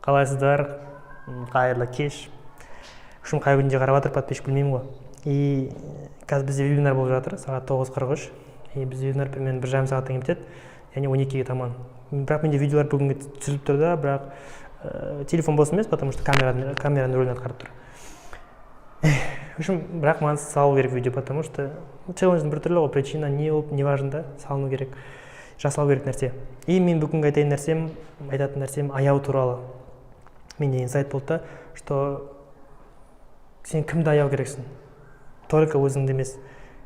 Қалайсыздар? Қайырлы кеш. Күшім қай күнде қарап жатыр, подписчик білмеймін ғой. И қазір бізде вебинар болып жатыр, сағат 9:43. И бізде вебинар примерно 1,5 сағаттан кейін бітеді, яғни 12-ге таман. Бірақ менде видеолар бүгінгі түсіріліп тұр да, бірақ телефон бос емес, потому что камераның рөлін атқарып тұр. В общем, бірақ маған салу керек видео, потому что челлендждің бір түрлі ғой, причина не болып, не важно да, салыну керек, жасалу керек нәрсе. И мен бүгінгі айтатын нәрсем аяу туралы. Менде инсайт болды да, что сен кімді аяу керексің? Только өзіңді емес.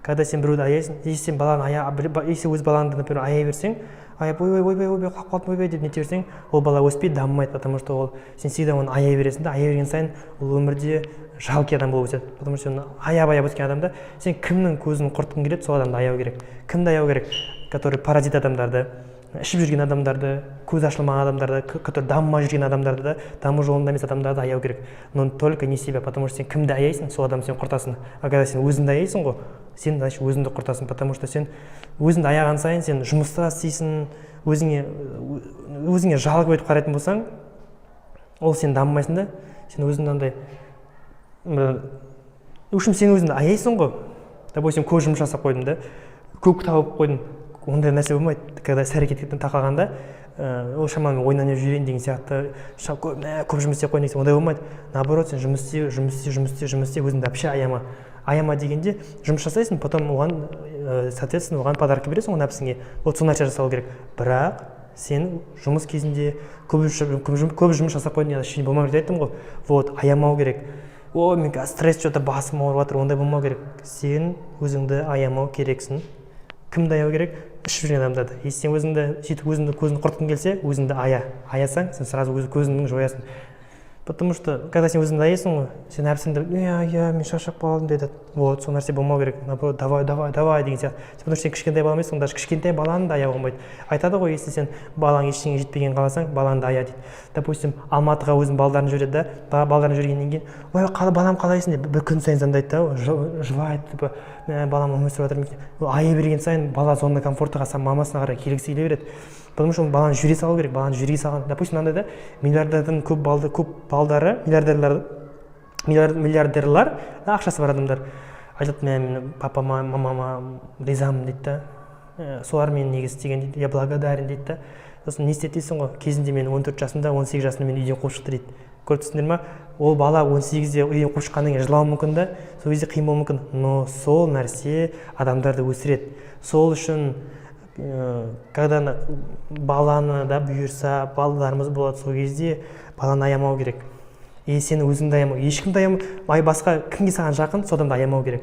Когда сен біреуді аяйсың, если сен если өз балаңды, например, аяй берсең, аяп ойбай қалып қалдым ойбай деп нете берсең, ол бала өспейді, дамымайды, потому что ол сен всегда оны аяй бересің да, аяй берген сайын ол өмірде жалкий адам болып өседі. Потому что аяп өскен адамда сен кімнің көзін құртқың келеді, сол адамды аяу керек. Кімді аяу керек? Который паразит адамдарды, ішіп жүрген адамдарды, көз ашылмаған адамдарды, который дамымай жүрген адамдарды да, даму жолында емес адамдарды аяу керек. Но только не себя, потому что сен кімді аяйсың, сол адам сен құртасың. А когда сен өзіңді аяйсың ғой, сен значит өзіңді құртасың, потому что сен өзіңді аяған сайын сен жұмыста істейсің, өзіңе жалығып өтіп қарайтын болсаң, ол сен дамымайсың да, сен өзіңді андай үшін сен өзіңді аяйсың ғой. Допустим, көп жұмыс жасап қойдым да, көп тауып қойдым. Ондай нәрсе болмайды. Когда іс әрекеттен тақалғанда, ол шамамен ойнап жүрейін деген сияқты, көп жұмыс істеп қойын деген, ондай болмайды. Наоборот, сен жұмыс істе, өзіңді вообще аяма. Аяма дегенде жұмыс жасайсың, потом оған, соответственно, оған подарка бересің, ол нәпсіңе. Вот сол нәрсе жасау керек. Бірақ сен жұмыс кезінде көп жұмыс жасап қойдың, ештеңе болмау керек айттым ғой. Вот, аямау керек. О, мен қазір стресс что-то басым ауырып жатыр, ондай болмау керек. Сен өзіңді аямау керексің. Кімді аяу керек? Ішіп жүрген адамдарды. Если сен өзіңді көзін құртқың келсе, өзіңді аясаң, сен сразу өз көзіңді жоясың. Потому что, когда сен өзіңді аяйсың ғой, сен әпсіңді, мен шаршап қалдым деді. Вот, сол нәрсе болмау керек. Наоборот, давай деген сияқты. Потому что сен кішкентай бала емессің, даже кішкентай баланы да аяуға болмайды. Айтады ғой, если сен балаң ештеңе жетпеген қаласаң, балаңды ая дейді. Допустим, Алматыға өзінің балдарын жүреді да, балдарын жүргеннен кейін, ой, балам қалайсың деп бір күн сайын звондайды да, жылайды, типа, балам өмір сүріп жатыр. Ая берген сайын бала зона комфортыға мамасына қарай келгісі келе береді. Потому что баланы жүре салу керек, баланы жүрге салған. Допустим, мынандай да, миллиардердің көп балдары, миллиардерлар, ақшасы бар адамдар. Айтады, мен папама, мамама ризамын дейді да. Солар мен неге істеген дейді, я благодарен дейді да. Сосын не істеді дейсің ғой, кезінде мен 14 жасымда, 18 жасымда мен үйден қуып шықты дейді. Көріп тұрсыңдар ма? Ол бала 18-де үйден қуып шыққаннан кейін жылауы мүмкін да, сол кезде қиын болуы мүмкін. Но сол нәрсе адамдарды өсіреді. Сол үшін когда баланы да бұйырса, балаларымыз болады, сол кезде баланы аямау керек. И сені өзіңді аямау, ешкімді аямау, басқа кімге саған жақын, содан да аямау керек.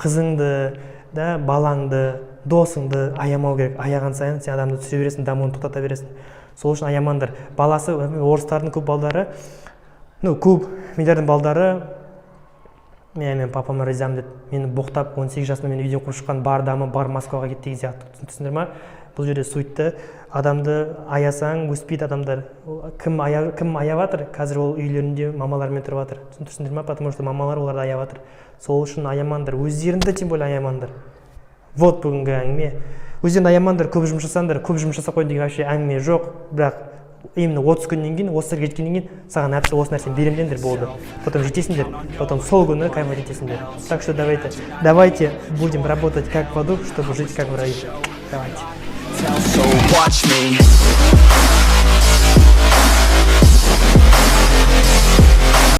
Қызыңды, да, балаңды, досыңды аямау керек. Аяған сайын сен адамды түсіре бересің, дамуын тоқтата бересің. Сол үшін аямаңдар. Баласы, орыстардың көп балдары, көп миллиардер балдары, мен папама ризамын деді. Мені боқтап 18 жасында мен үйден қуып шыққан, бар дамы, бар Москваға кетті деген сияқты. Түсіндіңдер ма? Бұл жерде суйтты. Адамды аясаң, өспейді адамдар. Кім аяп жатыр? Қазір ол үйлерінде мамалармен тұрып жатыр. Түсіндіңдер ма? Потому что мамалар оларды аяп жатыр. Сол үшін аямаңдар. Өздеріңді тем более аямаңдар. Вот бүгінгі әңгіме. Өздеріңді аямаңдар, көп жұмыс жасаңдар. Көп жұмыс жасап қойдың деген вообще әңгіме жоқ. Бірақ именно 30 күннен кейін, 30 сырға жеткеннен кейін саған әпсі осы нәрсені беремдендер болды. Потом жетесіңдер, потом сол күні кайфовать етесіңдер. Так что давайте будем работать как в аду, чтобы жить как в раю. Давайте.